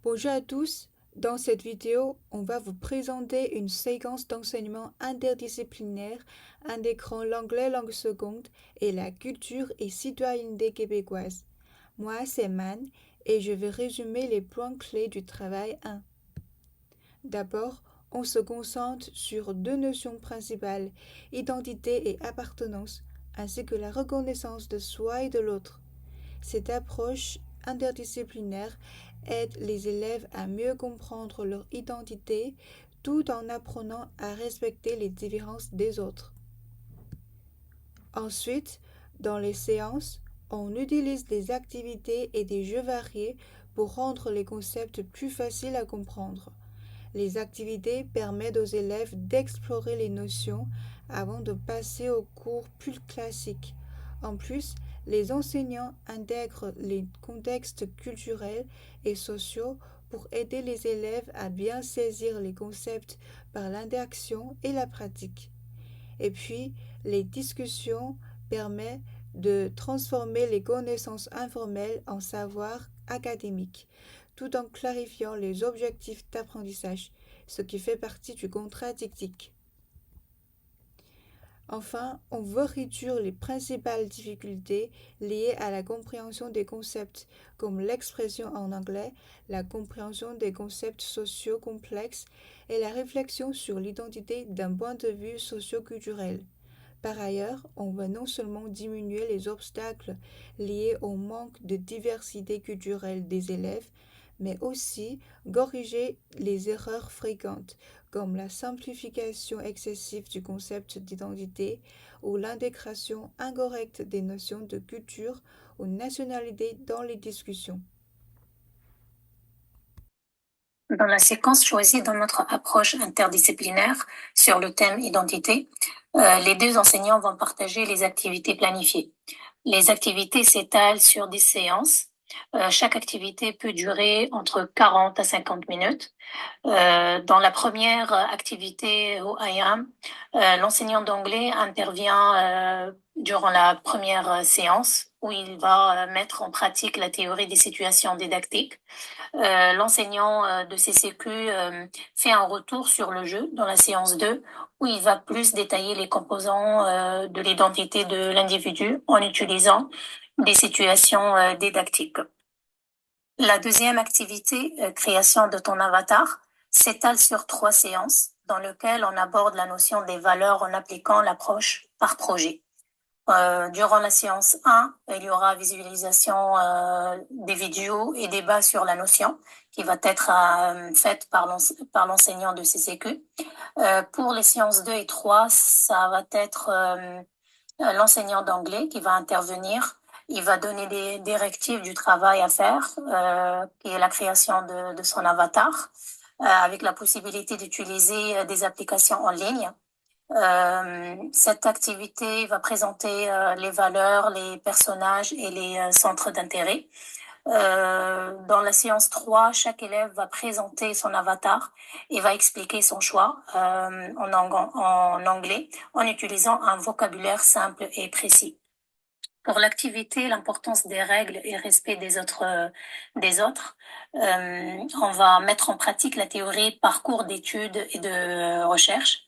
Bonjour à tous, dans cette vidéo, on va vous présenter une séquence d'enseignement interdisciplinaire intégrant l'anglais langue seconde et la culture et citoyenneté québécoise. Moi, c'est Man et je vais résumer les points clés du travail 1. D'abord, on se concentre sur deux notions principales, identité et appartenance, ainsi que la reconnaissance de soi et de l'autre. Cette approche interdisciplinaire aide les élèves à mieux comprendre leur identité tout en apprenant à respecter les différences des autres. Ensuite, dans les séances, on utilise des activités et des jeux variés pour rendre les concepts plus faciles à comprendre. Les activités permettent aux élèves d'explorer les notions avant de passer aux cours plus classiques. En plus, les enseignants intègrent les contextes culturels et sociaux pour aider les élèves à bien saisir les concepts par l'interaction et la pratique. Et puis, les discussions permettent de transformer les connaissances informelles en savoir académique, tout en clarifiant les objectifs d'apprentissage, ce qui fait partie du contrat didactique. Enfin, on veut réduire les principales difficultés liées à la compréhension des concepts, comme l'expression en anglais, la compréhension des concepts sociaux complexes et la réflexion sur l'identité d'un point de vue socio-culturel. Par ailleurs, on veut non seulement diminuer les obstacles liés au manque de diversité culturelle des élèves, mais aussi corriger les erreurs fréquentes, comme la simplification excessive du concept d'identité ou l'intégration incorrecte des notions de culture ou nationalité dans les discussions. Dans la séquence choisie dans notre approche interdisciplinaire sur le thème identité, les deux enseignants vont partager les activités planifiées. Les activités s'étalent sur 10 séances. Chaque activité peut durer entre 40 à 50 minutes. Dans la première activité au IAM, l'enseignant d'anglais intervient durant la première séance où il va mettre en pratique la théorie des situations didactiques. L'enseignant de CCQ fait un retour sur le jeu dans la séance 2 où il va plus détailler les composants de l'identité de l'individu en utilisant des situations didactiques. La deuxième activité, création de ton avatar, s'étale sur 3 séances dans lesquelles on aborde la notion des valeurs en appliquant l'approche par projet. Durant la séance 1, il y aura visualisation des vidéos et débat sur la notion qui va être faite par l'enseignant de CCQ. Pour les séances 2 et 3, ça va être l'enseignant d'anglais qui va intervenir. Il va donner des directives du travail à faire, qui est la création de son avatar, avec la possibilité d'utiliser des applications en ligne. Cette activité va présenter les valeurs, les personnages et les centres d'intérêt. Dans la séance 3, chaque élève va présenter son avatar et va expliquer son choix en anglais en utilisant un vocabulaire simple et précis. Pour l'activité, l'importance des règles et respect des autres, on va mettre en pratique la théorie parcours d'études et de recherche,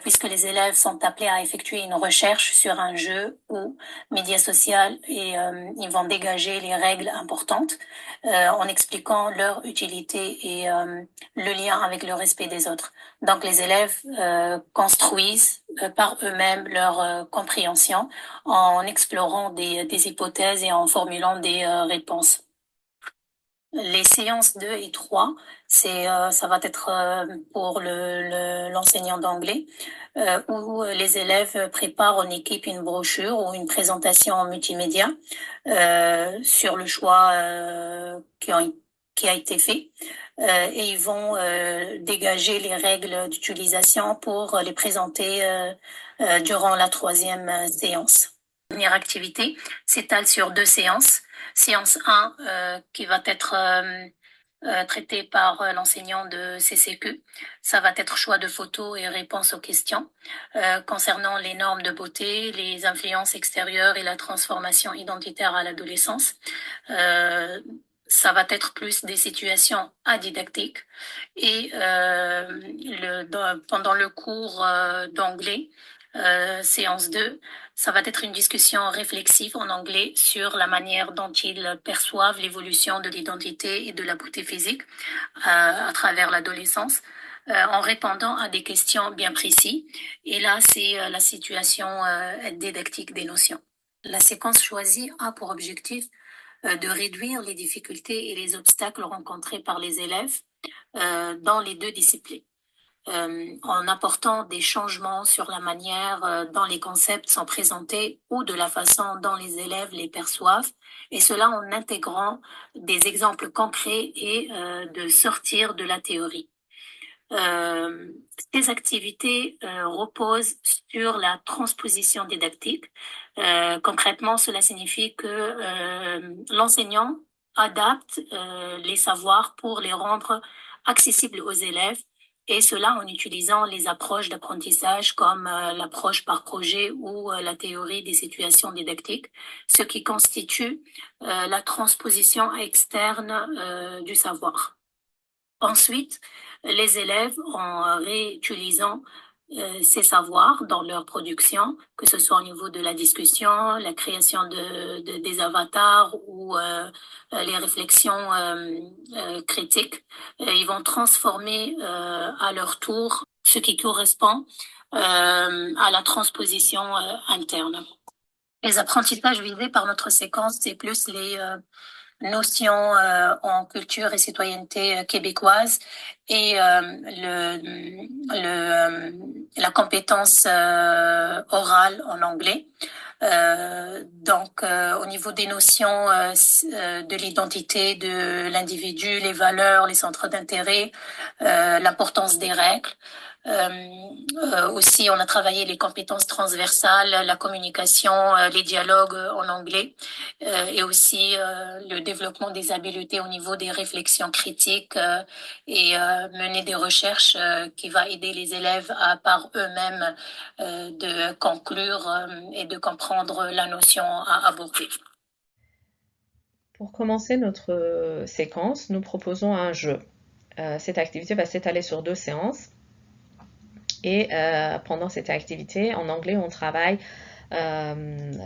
puisque les élèves sont appelés à effectuer une recherche sur un jeu ou média social et ils vont dégager les règles importantes en expliquant leur utilité et le lien avec le respect des autres. Donc les élèves construisent par eux-mêmes leur compréhension en explorant des hypothèses et en formulant des réponses. Les séances 2 et 3, ça va être pour l'enseignant d'anglais, où les élèves préparent en équipe une brochure ou une présentation en multimédia sur le choix qui a été fait. Et ils vont dégager les règles d'utilisation pour les présenter durant la troisième séance. La première activité s'étale sur 2 séances. Séance 1 qui va être traitée par l'enseignant de CCQ. Ça va être choix de photos et réponses aux questions concernant les normes de beauté, les influences extérieures et la transformation identitaire à l'adolescence. ça va être plus des situations adidactiques et pendant le cours d'anglais, séance 2, ça va être une discussion réflexive en anglais sur la manière dont ils perçoivent l'évolution de l'identité et de la beauté physique à travers l'adolescence. En répondant à des questions bien précises. Et là, c'est la situation didactique des notions. La séquence choisie a pour objectif de réduire les difficultés et les obstacles rencontrés par les élèves dans les deux disciplines, en apportant des changements sur la manière dont les concepts sont présentés ou de la façon dont les élèves les perçoivent, et cela en intégrant des exemples concrets et de sortir de la théorie. Ces activités reposent sur la transposition didactique. Concrètement, cela signifie que l'enseignant adapte les savoirs pour les rendre accessibles aux élèves, et cela en utilisant les approches d'apprentissage comme l'approche par projet ou la théorie des situations didactiques, ce qui constitue la transposition externe du savoir. Ensuite, les élèves, en réutilisant ces savoirs dans leur production, que ce soit au niveau de la discussion, la création des avatars ou les réflexions critiques, ils vont transformer à leur tour ce qui correspond à la transposition interne. Les apprentissages visés par notre séquence, c'est plus les notions en culture et citoyenneté québécoise et la compétence orale en anglais. Donc, au niveau des notions de l'identité de l'individu, les valeurs, les centres d'intérêt, l'importance des règles. Aussi, on a travaillé les compétences transversales, la communication, les dialogues en anglais, et aussi le développement des habiletés au niveau des réflexions critiques et mener des recherches qui va aider les élèves à par eux-mêmes de conclure et de comprendre la notion à aborder. Pour commencer notre séquence, nous proposons un jeu. Cette activité va s'étaler sur 2 séances. Et pendant cette activité, en anglais, on travaille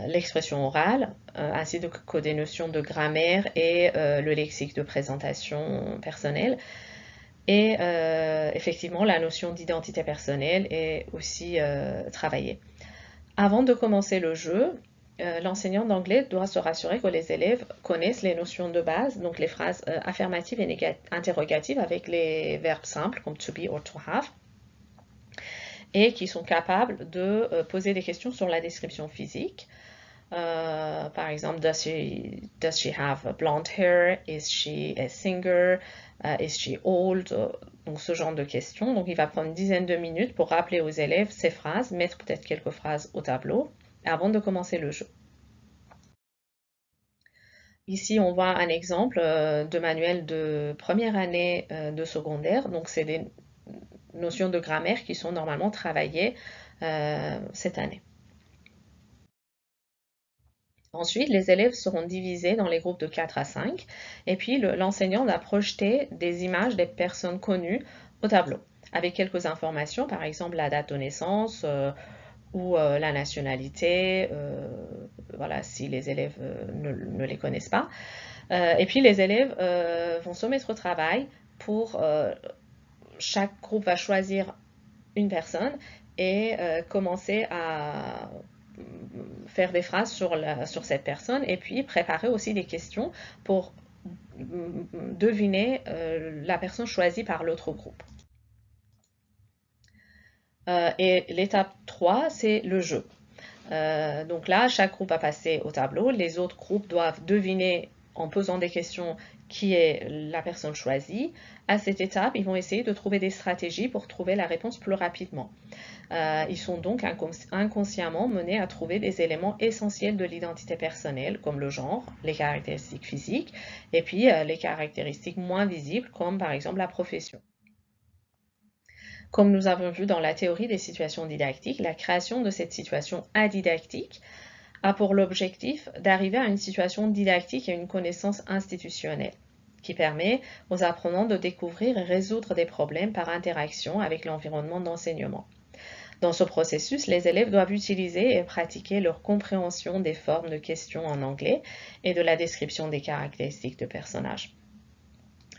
l'expression orale, ainsi que des notions de grammaire et le lexique de présentation personnelle. Et effectivement, la notion d'identité personnelle est aussi travaillée. Avant de commencer le jeu, l'enseignant d'anglais doit se rassurer que les élèves connaissent les notions de base, donc les phrases affirmatives et interrogatives avec les verbes simples comme to be or to have, et qui sont capables de poser des questions sur la description physique. Par exemple, does she have blonde hair? Is she a singer? Is she old? Donc ce genre de questions. Donc il va prendre une dizaine de minutes pour rappeler aux élèves ces phrases, mettre peut-être quelques phrases au tableau avant de commencer le jeu. Ici, on voit un exemple de manuel de première année de secondaire. Donc c'est des notions de grammaire qui sont normalement travaillées cette année. Ensuite, les élèves seront divisés dans les groupes de 4 à 5 et puis l'enseignant va projeter des images des personnes connues au tableau avec quelques informations, par exemple la date de naissance ou la nationalité, voilà, si les élèves ne les connaissent pas. Et puis les élèves vont se mettre au travail pour chaque groupe va choisir une personne et commencer à faire des phrases sur cette personne et puis préparer aussi des questions pour deviner la personne choisie par l'autre groupe. Et l'étape 3, c'est le jeu. Donc là, chaque groupe va passer au tableau. Les autres groupes doivent deviner en posant des questions qui est la personne choisie. À cette étape, ils vont essayer de trouver des stratégies pour trouver la réponse plus rapidement. Ils sont donc inconsciemment menés à trouver des éléments essentiels de l'identité personnelle, comme le genre, les caractéristiques physiques, et puis les caractéristiques moins visibles, comme par exemple la profession. Comme nous avons vu dans la théorie des situations didactiques, la création de cette situation adidactique a pour l'objectif d'arriver à une situation didactique et une connaissance institutionnelle. qui permet aux apprenants de découvrir et résoudre des problèmes par interaction avec l'environnement d'enseignement. Dans ce processus, les élèves doivent utiliser et pratiquer leur compréhension des formes de questions en anglais et de la description des caractéristiques de personnages.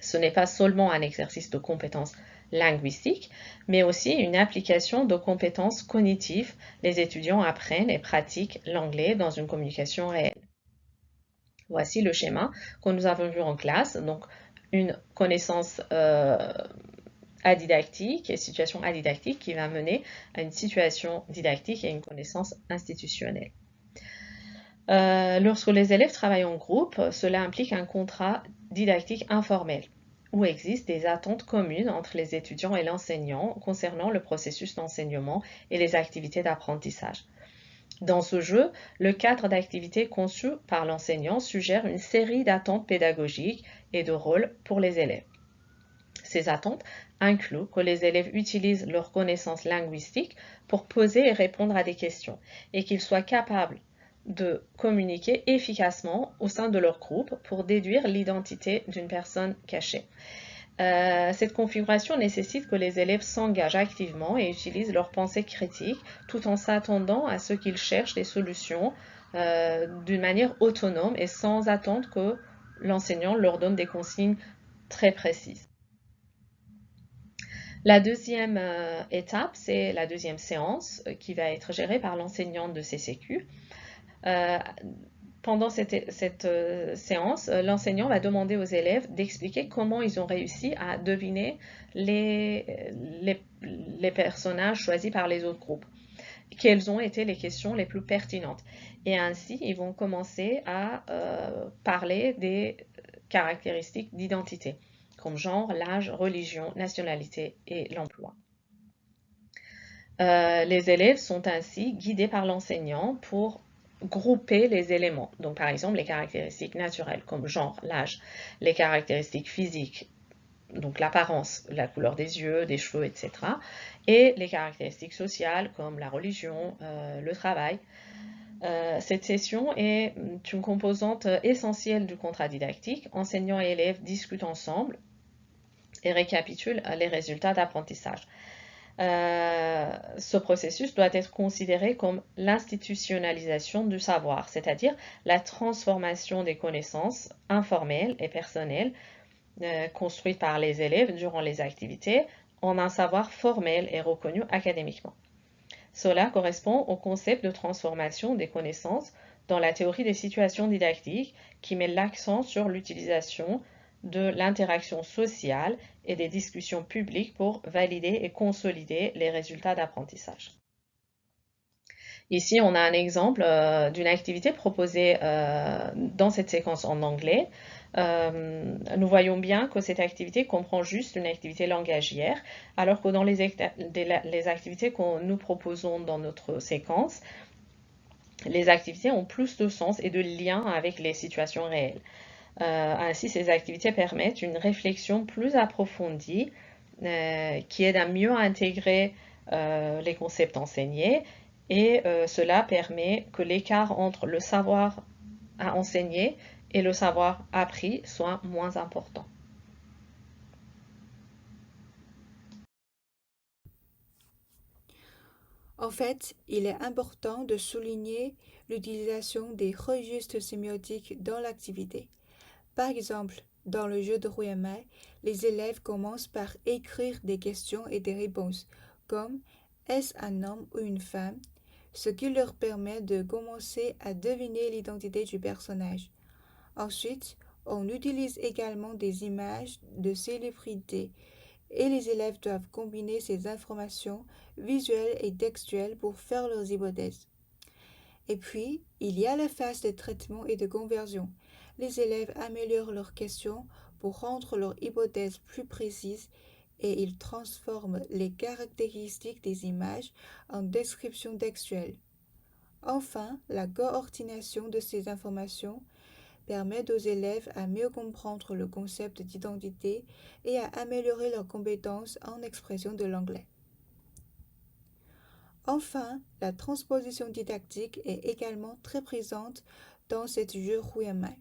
Ce n'est pas seulement un exercice de compétences linguistiques, mais aussi une application de compétences cognitives. Les étudiants apprennent et pratiquent l'anglais dans une communication réelle. Voici le schéma que nous avons vu en classe. Donc, une connaissance adidactique et situation adidactique qui va mener à une situation didactique et une connaissance institutionnelle. Lorsque les élèves travaillent en groupe, cela implique un contrat didactique informel où existent des attentes communes entre les étudiants et l'enseignant concernant le processus d'enseignement et les activités d'apprentissage. Dans ce jeu, le cadre d'activité conçu par l'enseignant suggère une série d'attentes pédagogiques et de rôles pour les élèves. Ces attentes incluent que les élèves utilisent leurs connaissances linguistiques pour poser et répondre à des questions et qu'ils soient capables de communiquer efficacement au sein de leur groupe pour déduire l'identité d'une personne cachée. Cette configuration nécessite que les élèves s'engagent activement et utilisent leur pensée critique tout en s'attendant à ce qu'ils cherchent des solutions d'une manière autonome et sans attendre que l'enseignant leur donne des consignes très précises. La deuxième étape, c'est la deuxième séance qui va être gérée par l'enseignante de CCQ. Pendant cette séance, l'enseignant va demander aux élèves d'expliquer comment ils ont réussi à deviner les personnages choisis par les autres groupes. Quelles ont été les questions les plus pertinentes. Et ainsi, ils vont commencer à parler des caractéristiques d'identité, comme genre, l'âge, religion, nationalité et l'emploi. Les élèves sont ainsi guidés par l'enseignant pour grouper les éléments. Donc, par exemple, les caractéristiques naturelles, comme genre, l'âge, les caractéristiques physiques, donc l'apparence, la couleur des yeux, des cheveux, etc. Et les caractéristiques sociales, comme la religion, le travail. Cette session est une composante essentielle du contrat didactique. Enseignants et élèves discutent ensemble et récapitulent les résultats d'apprentissage. Ce processus doit être considéré comme l'institutionnalisation du savoir, c'est-à-dire la transformation des connaissances informelles et personnelles construites par les élèves durant les activités en un savoir formel et reconnu académiquement. Cela correspond au concept de transformation des connaissances dans la théorie des situations didactiques qui met l'accent sur l'utilisation de l'interaction sociale et des discussions publiques pour valider et consolider les résultats d'apprentissage. Ici, on a un exemple d'une activité proposée dans cette séquence en anglais. Nous voyons bien que cette activité comprend juste une activité langagière, alors que dans les activités que nous proposons dans notre séquence, les activités ont plus de sens et de lien avec les situations réelles. Ainsi, ces activités permettent une réflexion plus approfondie qui aide à mieux intégrer les concepts enseignés et cela permet que l'écart entre le savoir à enseigner et le savoir appris soit moins important. En fait, il est important de souligner l'utilisation des registres sémiotiques dans l'activité. Par exemple, dans le jeu de Rouemai, les élèves commencent par écrire des questions et des réponses, comme est-ce un homme ou une femme, ce qui leur permet de commencer à deviner l'identité du personnage. Ensuite, on utilise également des images de célébrités et les élèves doivent combiner ces informations visuelles et textuelles pour faire leurs hypothèses. Et puis, il y a la phase de traitement et de conversion. Les élèves améliorent leurs questions pour rendre leurs hypothèses plus précises et ils transforment les caractéristiques des images en descriptions textuelles. Enfin, la coordination de ces informations permet aux élèves à mieux comprendre le concept d'identité et à améliorer leurs compétences en expression de l'anglais. Enfin, la transposition didactique est également très présente dans cet jeu Rouemai.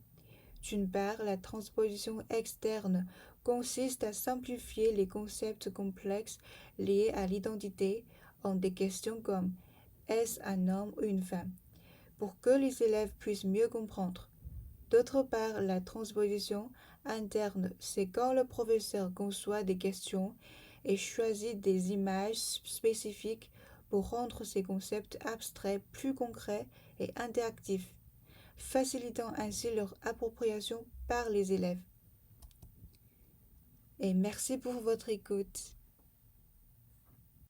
D'une part, la transposition externe consiste à simplifier les concepts complexes liés à l'identité en des questions comme est-ce un homme ou une femme, pour que les élèves puissent mieux comprendre. D'autre part, la transposition interne, c'est quand le professeur conçoit des questions et choisit des images spécifiques pour rendre ces concepts abstraits plus concrets et interactifs, facilitant ainsi leur appropriation par les élèves. Et merci pour votre écoute.